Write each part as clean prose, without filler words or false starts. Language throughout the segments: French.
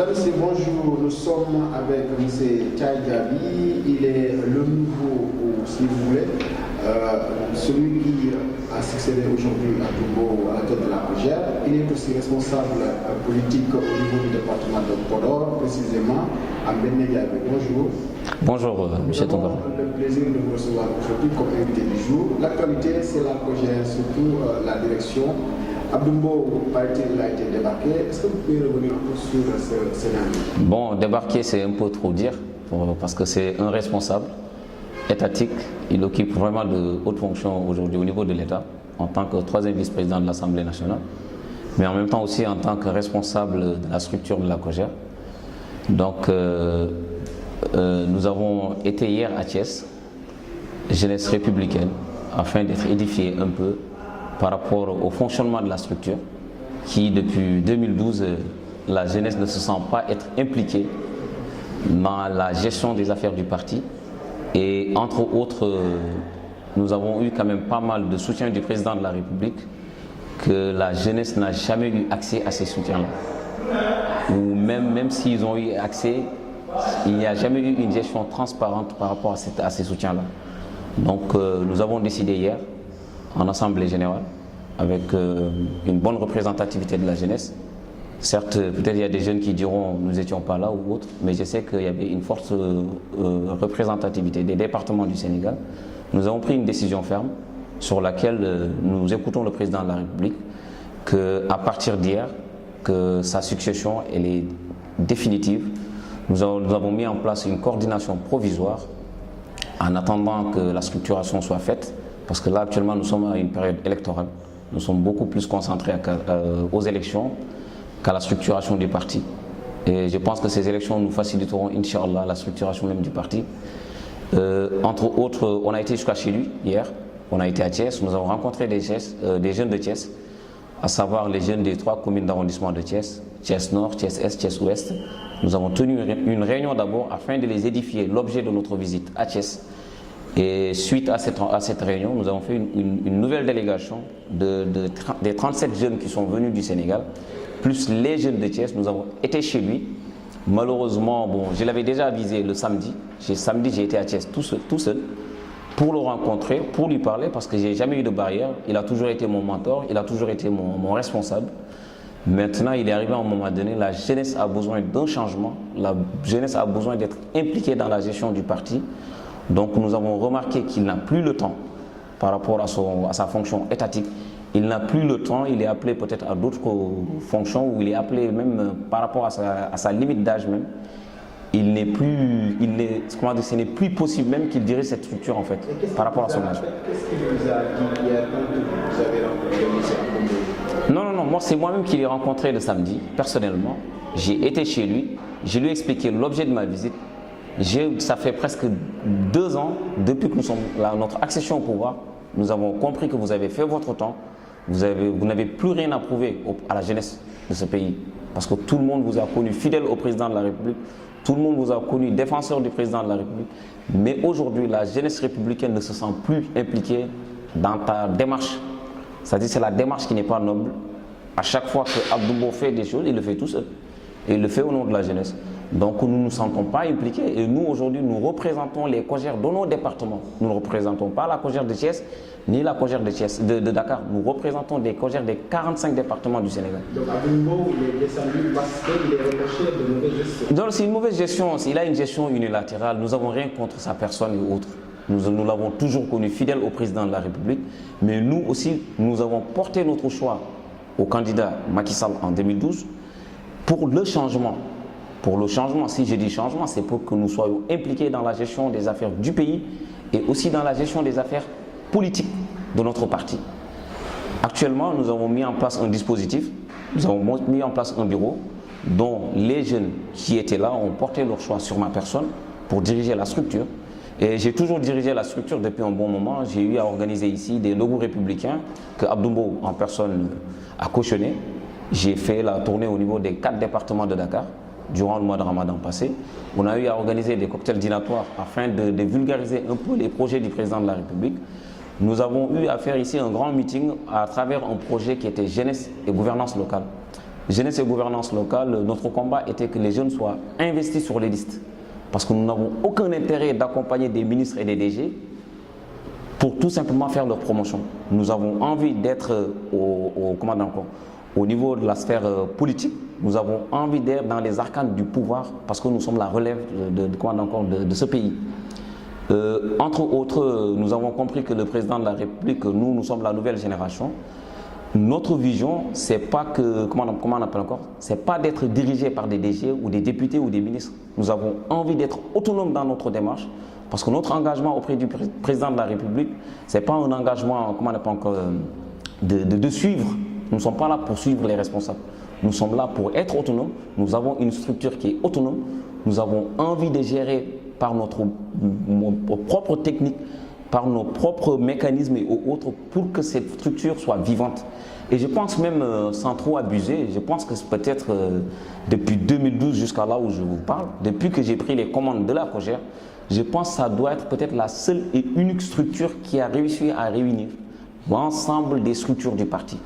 journalistes, bonjour. Nous sommes avec M. Tchai Gabi. Il est le nouveau, si vous voulez, celui qui a succédé aujourd'hui à Togo à la tête de la COJER. Il est aussi responsable politique au niveau du département de Podor, précisément à Benediabe. Bonjour. Bonjour, M. Tonga. Nous avons le plaisir de vous recevoir aujourd'hui comme invité du jour. L'actualité, c'est la COJER, surtout la direction. Abdoumbo, il a été débarqué. Est-ce que vous pouvez revenir un peu sur ce scénario? Bon, débarquer, c'est un peu trop dire, parce que c'est un responsable étatique. Il occupe vraiment de hautes fonctions aujourd'hui au niveau de l'État, en tant que troisième vice-président de l'Assemblée nationale, mais en même temps aussi en tant que responsable de la structure de la COJER. Donc, nous avons été hier à Thiès, jeunesse républicaine, afin d'être édifiés un peu par rapport au fonctionnement de la structure, qui depuis 2012, la jeunesse ne se sent pas être impliquée dans la gestion des affaires du parti. Et entre autres, nous avons eu quand même pas mal de soutien du président de la République, que la jeunesse n'a jamais eu accès à ces soutiens-là. Ou même s'ils ont eu accès, il n'y a jamais eu une gestion transparente par rapport à ces soutiens-là. Donc nous avons décidé hier, en assemblée générale, avec une bonne représentativité de la jeunesse. Certes, peut-être il y a des jeunes qui diront nous n'étions pas là ou autre, mais je sais qu'il y avait une forte représentativité des départements du Sénégal. Nous avons pris une décision ferme sur laquelle nous écoutons le président de la République, qu'à partir d'hier, que sa succession elle est définitive. Nous avons mis en place une coordination provisoire en attendant que la structuration soit faite, parce que là actuellement nous sommes à une période électorale. Nous sommes beaucoup plus concentrés aux élections qu'à la structuration du parti. Et je pense que ces élections nous faciliteront, Inch'Allah, la structuration même du parti. Entre autres, on a été jusqu'à chez lui hier, on a été à Thiès, nous avons rencontré des jeunes de Thiès, à savoir les jeunes des 3 communes d'arrondissement de Thiès, Thiès Nord, Thiès Est, Thiès Ouest. Nous avons tenu une réunion d'abord afin de les édifier, l'objet de notre visite à Thiès. Et suite à cette réunion, nous avons fait une nouvelle délégation des 37 jeunes qui sont venus du Sénégal, plus les jeunes de Thiès. Nous avons été chez lui. Malheureusement, bon, je l'avais déjà avisé le samedi. Samedi, j'ai été à Thiès tout seul pour le rencontrer, pour lui parler, parce que je n'ai jamais eu de barrière. Il a toujours été mon mentor, il a toujours été mon responsable. Maintenant, il est arrivé à un moment donné, la jeunesse a besoin d'un changement, la jeunesse a besoin d'être impliquée dans la gestion du parti. Donc nous avons remarqué qu'il n'a plus le temps par rapport à sa fonction étatique. Il n'a plus le temps, il est appelé peut-être à d'autres fonctions, ou il est appelé même par rapport à sa limite d'âge même. Ce n'est plus possible même qu'il dirige cette structure en fait, par rapport à son âge. Qu'est-ce qu'il vous a dit hier quand vous avez rencontré M. Abdoumbo? Non, moi c'est moi-même qui l'ai rencontré le samedi, personnellement. J'ai été chez lui, je lui ai expliqué l'objet de ma visite. Ça fait presque 2 ans, depuis que nous sommes là, notre accession au pouvoir, nous avons compris que vous avez fait votre temps, vous n'avez plus rien à prouver à la jeunesse de ce pays. Parce que tout le monde vous a connu fidèle au président de la République, tout le monde vous a connu défenseur du président de la République. Mais aujourd'hui, la jeunesse républicaine ne se sent plus impliquée dans ta démarche. C'est-à-dire que c'est la démarche qui n'est pas noble. À chaque fois que Abdoumbo fait des choses, il le fait tout seul. Et il le fait au nom de la jeunesse. Donc nous ne nous sentons pas impliqués et nous aujourd'hui nous représentons les COJER de nos départements. Nous ne représentons pas la COJER de Thiès ni la COJER de Dakar. Nous représentons des COJER des 45 départements du Sénégal. Donc Abdoumbo, il est descendu parce qu'il est reproché de mauvaise gestion. Donc c'est une mauvaise gestion, il a une gestion unilatérale. Nous n'avons rien contre sa personne et autres. Nous l'avons toujours connu fidèle au président de la République. Mais nous aussi, nous avons porté notre choix au candidat Macky Sall en 2012 pour le changement. Pour le changement, si je dis changement, c'est pour que nous soyons impliqués dans la gestion des affaires du pays et aussi dans la gestion des affaires politiques de notre parti. Actuellement, nous avons mis en place un dispositif, nous avons mis en place un bureau dont les jeunes qui étaient là ont porté leur choix sur ma personne pour diriger la structure. Et j'ai toujours dirigé la structure depuis un bon moment. J'ai eu à organiser ici des logos républicains que Abdoumbo en personne a cautionné. J'ai fait la tournée au niveau des 4 départements de Dakar. Durant le mois de Ramadan passé, on a eu à organiser des cocktails dînatoires afin de vulgariser un peu les projets du président de la République. Nous avons eu à faire ici un grand meeting à travers un projet qui était jeunesse et gouvernance locale. jeunesse et gouvernance locale, notre combat était que les jeunes soient investis sur les listes. Parce que nous n'avons aucun intérêt d'accompagner des ministres et des DG pour tout simplement faire leur promotion. Nous avons envie d'être au niveau de la sphère politique. Nous avons envie d'être dans les arcanes du pouvoir parce que nous sommes la relève de ce pays. Entre autres, nous avons compris que le président de la République, nous sommes la nouvelle génération. Notre vision, c'est pas que, c'est pas d'être dirigé par des DG ou des députés ou des ministres. Nous avons envie d'être autonomes dans notre démarche parce que notre engagement auprès du président de la République, c'est pas un engagement, de suivre. Nous ne sommes pas là pour suivre les responsables. Nous sommes là pour être autonomes. Nous avons une structure qui est autonome. Nous avons envie de gérer par notre propre technique, par nos propres mécanismes et autres pour que cette structure soit vivante. Et je pense même, sans trop abuser, je pense que c'est peut-être depuis 2012 jusqu'à là où je vous parle, depuis que j'ai pris les commandes de la COJER, je pense que ça doit être peut-être la seule et unique structure qui a réussi à réunir l'ensemble des structures du parti.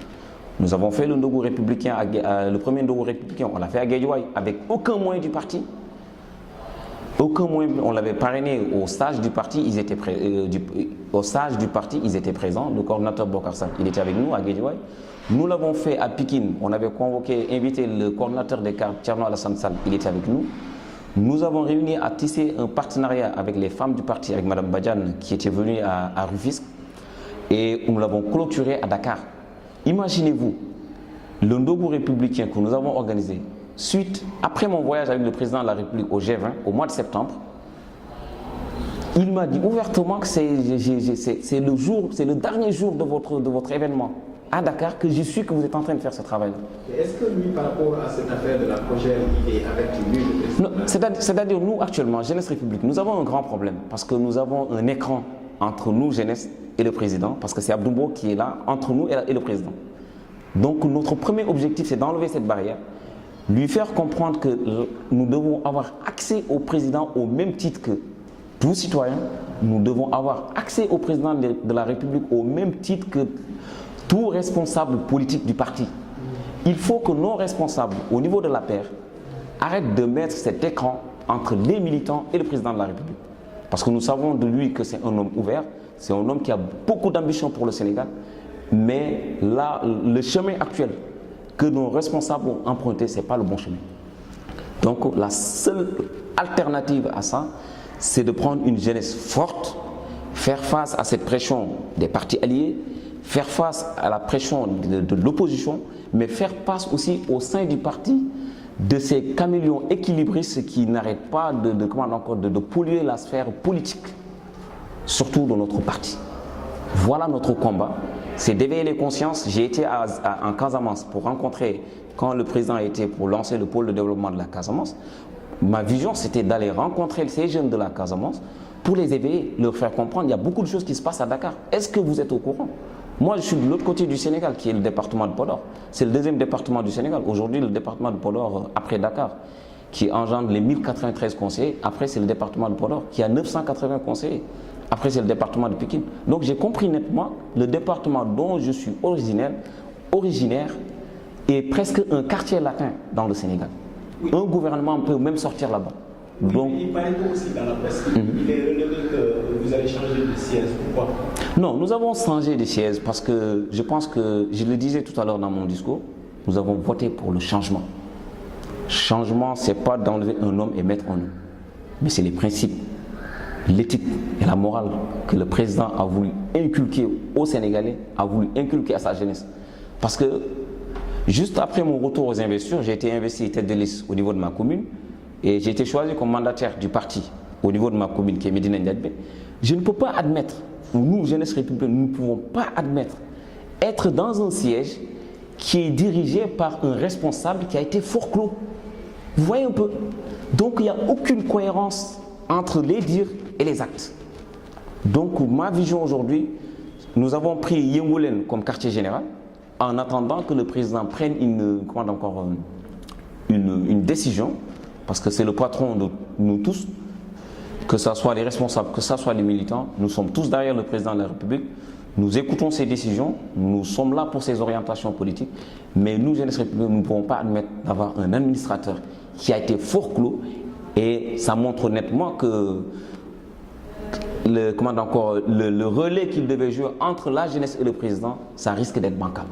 Nous avons fait le Ndogo républicain, le premier Ndogo républicain, on l'a fait à Guédiawaye avec aucun moyen du parti. Aucun moyen, on l'avait parrainé au stage du parti, ils étaient présents. Le coordinateur Bokarsal, il était avec nous à Guédiawaye. Nous l'avons fait à Pékin, on avait invité le coordinateur des cartes, Thierno Alassane Sall, il était avec nous. Nous avons réuni à tisser un partenariat avec les femmes du parti, avec Mme Badiane qui était venue à Rufisque, et nous l'avons clôturé à Dakar. Imaginez-vous, le Ndogo républicain que nous avons organisé, après mon voyage avec le président de la République au G20, au mois de septembre, il m'a dit ouvertement que c'est le dernier jour de votre événement à Dakar que j'ai su que vous êtes en train de faire ce travail. Est-ce que lui, par rapport à cette affaire de la COJER, il est avec lui le président? C'est-à-dire, nous, actuellement, Jeunesse République, nous avons un grand problème parce que nous avons un écran entre nous, Jeunesse, et le président, parce que c'est Abdoumbo qui est là, entre nous et le président. Donc, notre premier objectif, c'est d'enlever cette barrière, lui faire comprendre que nous devons avoir accès au président au même titre que tout citoyen, nous devons avoir accès au président de la République au même titre que tout responsable politique du parti. Il faut que nos responsables au niveau de la paire arrêtent de mettre cet écran entre les militants et le président de la République. Parce que nous savons de lui que c'est un homme ouvert, c'est un homme qui a beaucoup d'ambition pour le Sénégal, mais là, le chemin actuel que nos responsables ont emprunté, ce n'est pas le bon chemin. Donc la seule alternative à ça, c'est de prendre une jeunesse forte, faire face à cette pression des partis alliés, faire face à la pression de l'opposition, mais faire face aussi au sein du parti de ces caméléons équilibristes qui n'arrêtent pas de polluer la sphère politique, surtout dans notre parti. Voilà notre combat, c'est d'éveiller les consciences. J'ai été en Casamance pour rencontrer, quand le président a été pour lancer le pôle de développement de la Casamance, ma vision c'était d'aller rencontrer ces jeunes de la Casamance pour les éveiller, leur faire comprendre, il y a beaucoup de choses qui se passent à Dakar. Est-ce que vous êtes au courant? Moi, je suis de l'autre côté du Sénégal, qui est le département de Podor. C'est le deuxième département du Sénégal. Aujourd'hui, le département de Podor, après Dakar, qui engendre les 1093 conseillers. Après, c'est le département de Podor, qui a 980 conseillers. Après, c'est le département de Pékin. Donc, j'ai compris nettement, le département dont je suis originaire est presque un quartier latin dans le Sénégal. Oui. Un gouvernement peut même sortir là-bas. Oui, donc, il paraît aussi dans la presse, il est relevé que vous allez changer de siège. Pourquoi? Non, nous avons changé de siège parce que je pense que, je le disais tout à l'heure dans mon discours, nous avons voté pour le changement. Changement, ce n'est pas d'enlever un homme et mettre un homme, mais c'est les principes, l'éthique et la morale que le président a voulu inculquer aux Sénégalais, a voulu inculquer à sa jeunesse. Parce que juste après mon retour aux investitures, j'ai été investi tête de liste au niveau de ma commune et j'ai été choisi comme mandataire du parti au niveau de ma commune qui est Médina Ndiadbé. Je ne peux pas admettre, nous, Jeunesse Républicaine, nous ne pouvons pas admettre être dans un siège qui est dirigé par un responsable qui a été forclos. Vous voyez un peu? Donc il n'y a aucune cohérence entre les dires et les actes. Donc ma vision aujourd'hui, nous avons pris Yengoulen comme quartier général en attendant que le président prenne une décision, parce que c'est le patron de nous tous, que ce soit les responsables, que ce soit les militants, nous sommes tous derrière le président de la République. Nous écoutons ces décisions, nous sommes là pour ces orientations politiques, mais nous, Jeunesse Républicaine, nous ne pouvons pas admettre d'avoir un administrateur qui a été forclos, et ça montre nettement que le relais qu'il devait jouer entre la jeunesse et le président, ça risque d'être bancal.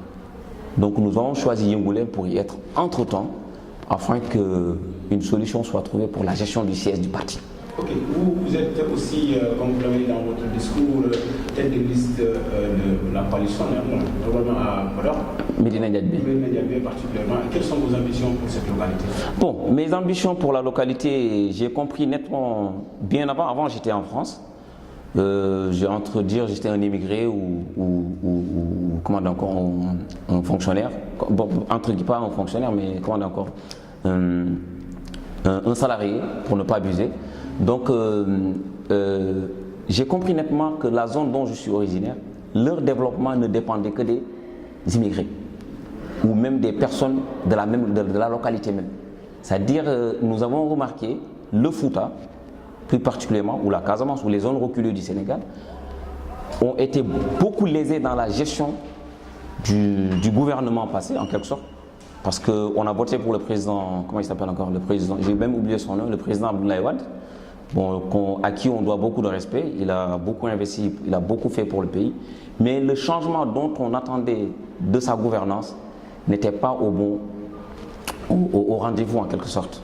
Donc nous avons choisi Yeungoulé pour y être entre-temps, afin qu'une solution soit trouvée pour la gestion du siège du parti. Ok, vous êtes aussi, comme vous l'avez dit dans votre discours, tête de liste de la coalition, normalement à Podor. Médina Ndiadbé. Médina Ndiadbé particulièrement. Quelles sont vos ambitions pour cette localité? Bon, mes ambitions pour la localité, j'ai compris nettement bien avant. Avant, j'étais en France. Entre dire j'étais un immigré ou comment encore un fonctionnaire. Bon, entre guillemets, pas un fonctionnaire, mais comment encore un salarié, pour ne pas abuser. Donc, j'ai compris nettement que la zone dont je suis originaire, leur développement ne dépendait que des immigrés ou même des personnes de la localité même. C'est-à-dire, nous avons remarqué le Fouta, plus particulièrement, ou la Casamance, ou les zones reculées du Sénégal, ont été beaucoup lésées dans la gestion du gouvernement passé, en quelque sorte. Parce qu'on a voté pour le président, comment il s'appelle encore, le président, j'ai même oublié son nom, le président Abdoulaye Wade, bon, à qui on doit beaucoup de respect. Il a beaucoup investi, il a beaucoup fait pour le pays. Mais le changement dont on attendait de sa gouvernance n'était pas au rendez-vous, en quelque sorte.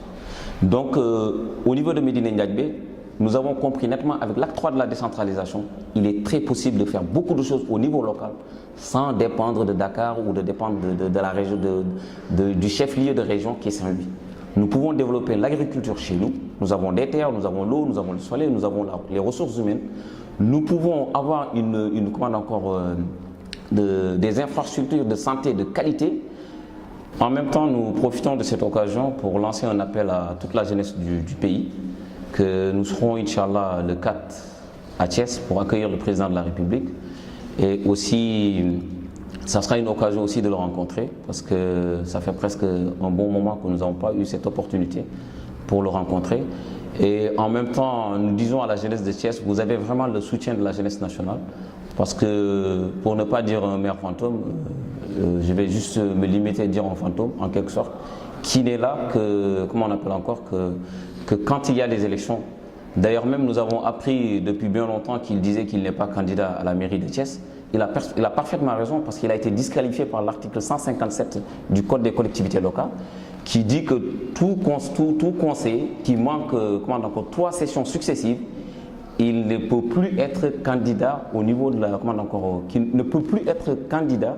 Donc, au niveau de Médina Ndiadbé, nous avons compris nettement avec l'acte 3 de la décentralisation, il est très possible de faire beaucoup de choses au niveau local sans dépendre de Dakar ou de dépendre de la région, du chef-lieu de région qui est Saint-Louis. Nous pouvons développer l'agriculture chez nous. Nous avons des terres, nous avons l'eau, nous avons le soleil, nous avons les ressources humaines. Nous pouvons avoir des infrastructures de santé de qualité. En même temps, nous profitons de cette occasion pour lancer un appel à toute la jeunesse du pays, que nous serons, Inch'Allah, le 4 à Thiès pour accueillir le président de la République. Et aussi, ça sera une occasion aussi de le rencontrer, parce que ça fait presque un bon moment que nous n'avons pas eu cette opportunité pour le rencontrer. Et en même temps, nous disons à la jeunesse de Thiès, vous avez vraiment le soutien de la jeunesse nationale, parce que, pour ne pas dire un maire fantôme, je vais juste me limiter à dire un fantôme, en quelque sorte, qui n'est là que, comment on appelle encore, que quand il y a des élections. D'ailleurs, même nous avons appris depuis bien longtemps qu'il disait qu'il n'est pas candidat à la mairie de Thiès. Il a parfaitement raison, parce qu'il a été disqualifié par l'article 157 du Code des collectivités locales, qui dit que tout conseiller qui manque 3 sessions successives, il ne peut plus être candidat au niveau de la... qui ne peut plus être candidat,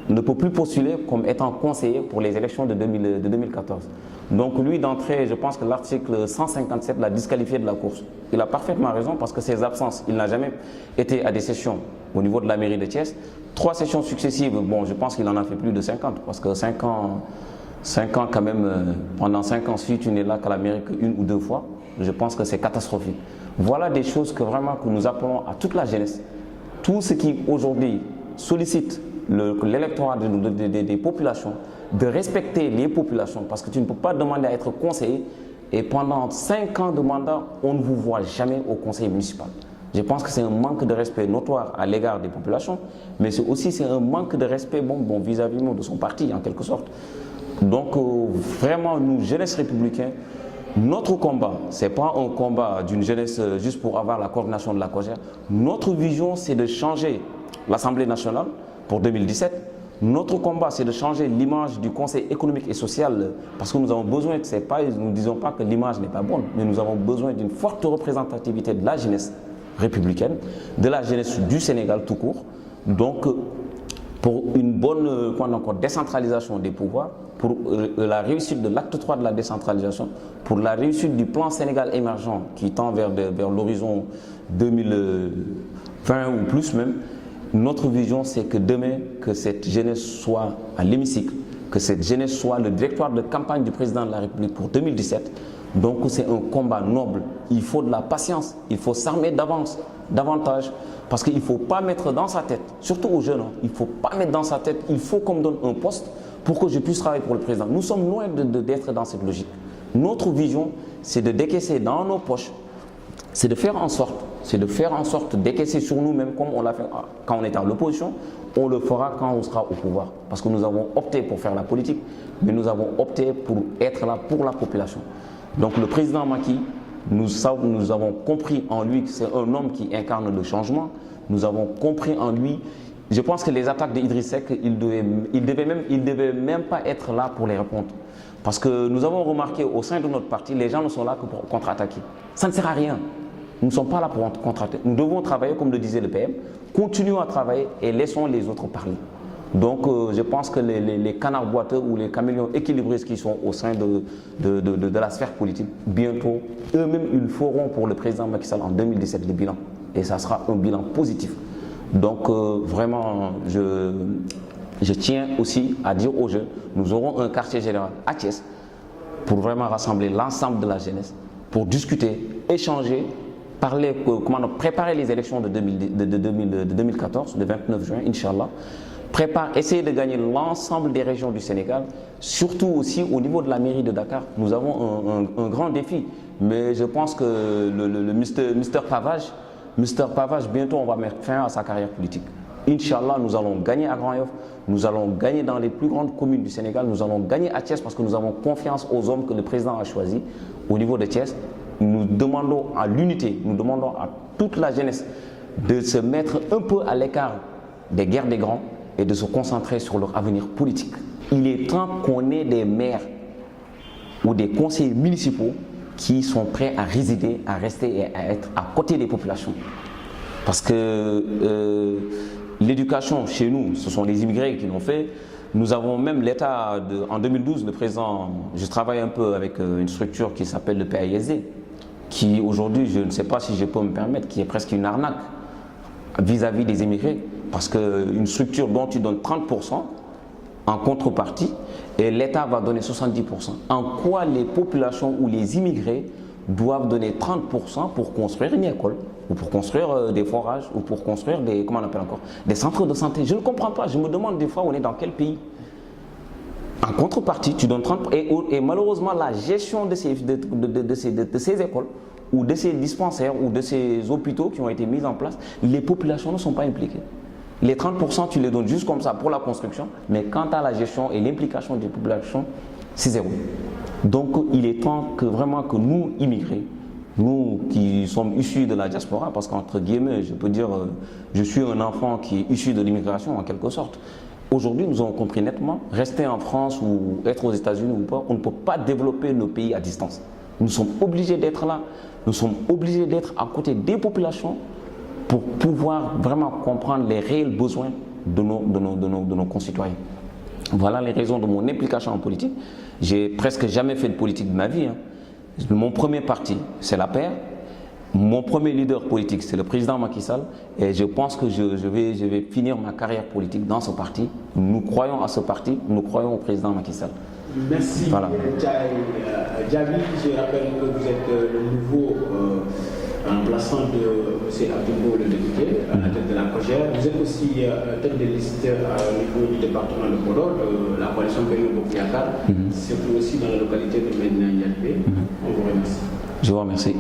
ne peut plus postuler comme étant conseiller pour les élections de 2014. Donc lui, d'entrée, je pense que l'article 157 l'a disqualifié de la course. Il a parfaitement raison, parce que ses absences, il n'a jamais été à des sessions au niveau de la mairie de Thiès. 3 sessions successives, bon, je pense qu'il en a fait plus de 50, parce que 5 ans quand même, pendant 5 ans, si tu n'es là qu'à la mairie qu'une ou 2 fois, je pense que c'est catastrophique. Voilà des choses que vraiment que nous appelons à toute la jeunesse. Tout ce qui aujourd'hui sollicite l'électorat des populations, de respecter les populations, parce que tu ne peux pas demander à être conseiller et pendant 5 ans de mandat, on ne vous voit jamais au conseil municipal. Je pense que c'est un manque de respect notoire à l'égard des populations, mais c'est un manque de respect vis-à-vis de son parti, en quelque sorte. Donc, vraiment, nous, jeunesse républicaine, notre combat, ce n'est pas un combat d'une jeunesse juste pour avoir la coordination de la COJER. Notre vision, c'est de changer l'Assemblée nationale pour 2017. Notre combat, c'est de changer l'image du Conseil économique et social, parce que nous avons besoin, nous ne disons pas que l'image n'est pas bonne, mais nous avons besoin d'une forte représentativité de la jeunesse républicaine, de la jeunesse du Sénégal tout court. Donc, pour une bonne décentralisation des pouvoirs, pour la réussite de l'acte 3 de la décentralisation, pour la réussite du plan Sénégal émergent qui tend vers l'horizon 2020 ou plus même, notre vision, c'est que demain, que cette jeunesse soit à l'hémicycle, que cette jeunesse soit le directoire de campagne du président de la République pour 2017. Donc c'est un combat noble. Il faut de la patience, il faut s'armer davantage, parce qu'il ne faut pas mettre dans sa tête, surtout aux jeunes, il ne faut pas mettre dans sa tête, il faut qu'on me donne un poste pour que je puisse travailler pour le président. Nous sommes loin d'être dans cette logique. Notre vision, c'est de décaisser dans nos poches c'est de faire en sorte d'écaisser sur nous-mêmes comme on l'a fait quand on était à l'opposition, on le fera quand on sera au pouvoir. Parce que nous avons opté pour faire la politique, mais nous avons opté pour être là pour la population. Donc le président Macky, nous avons compris en lui que c'est un homme qui incarne le changement. Nous avons compris en lui, je pense que les attaques d'Idriss Seck, il devait même pas être là pour les répondre. Parce que nous avons remarqué au sein de notre parti, les gens ne sont là que pour contre-attaquer. Ça ne sert à rien. Nous ne sommes pas là pour contre-attaquer. Nous devons travailler, comme le disait le PM, continuons à travailler et laissons les autres parler. Donc je pense que les canards boiteux ou les caméléons équilibristes qui sont au sein de la sphère politique, bientôt, eux-mêmes, ils feront pour le président Macky Sall en 2017 le bilan. Et ça sera un bilan positif. Donc vraiment, je tiens aussi à dire aux jeunes, nous aurons un quartier général à Thiès pour vraiment rassembler l'ensemble de la jeunesse, pour discuter, échanger, parler, préparer les élections de 2014, le 29 juin, Inch'Allah. Essayer de gagner l'ensemble des régions du Sénégal, surtout aussi au niveau de la mairie de Dakar. Nous avons un grand défi, mais je pense que le Mr Pavage, bientôt on va mettre fin à sa carrière politique. Inch'Allah, nous allons gagner à Grand Yoff, nous allons gagner dans les plus grandes communes du Sénégal, nous allons gagner à Thiès parce que nous avons confiance aux hommes que le président a choisis au niveau de Thiès. Nous demandons à l'unité, nous demandons à toute la jeunesse de se mettre un peu à l'écart des guerres des grands et de se concentrer sur leur avenir politique. Il est temps qu'on ait des maires ou des conseillers municipaux qui sont prêts à résider, à rester et à être à côté des populations. Parce que l'éducation chez nous, ce sont les immigrés qui l'ont fait. Nous avons même l'État, en 2012, le président, je travaille un peu avec une structure qui s'appelle le PAISD, qui aujourd'hui, je ne sais pas si je peux me permettre, qui est presque une arnaque vis-à-vis des immigrés. Parce qu'une structure dont tu donnes 30% en contrepartie et l'État va donner 70%. En quoi les populations ou les immigrés doivent donner 30% pour construire une école ou pour construire des forages ou pour construire des centres de santé? Je ne comprends pas. Je me demande des fois on est dans quel pays. En contrepartie, tu donnes 30% et malheureusement la gestion de ces écoles ou de ces dispensaires ou de ces hôpitaux qui ont été mis en place, les populations ne sont pas impliquées. Les 30%, tu les donnes juste comme ça pour la construction, mais quant à la gestion et l'implication des populations, c'est zéro. Donc il est temps que vraiment que nous, immigrés, nous qui sommes issus de la diaspora, parce qu'entre guillemets, je peux dire, je suis un enfant qui est issu de l'immigration en quelque sorte. Aujourd'hui, nous avons compris nettement, rester en France ou être aux États-Unis ou pas, on ne peut pas développer nos pays à distance. Nous sommes obligés d'être là, nous sommes obligés d'être à côté des populations pour pouvoir vraiment comprendre les réels besoins de nos concitoyens. Voilà les raisons de mon implication en politique. J'ai presque jamais fait de politique de ma vie. Mon premier parti, c'est la paix. Mon premier leader politique, c'est le président Macky Sall. Et je pense que je vais finir ma carrière politique dans ce parti. Nous croyons à ce parti, nous croyons au président Macky Sall. Merci, voilà. Djaby, je rappelle que vous êtes le nouveau remplaçant de M. Abdoumbo, le député, à la tête de la COJER. Vous êtes aussi tête de liste au niveau du département de Podor, de la coalition Benno Bokk Yakaar, surtout aussi dans la localité de Médina Yadbé. On vous remercie. Je vous remercie.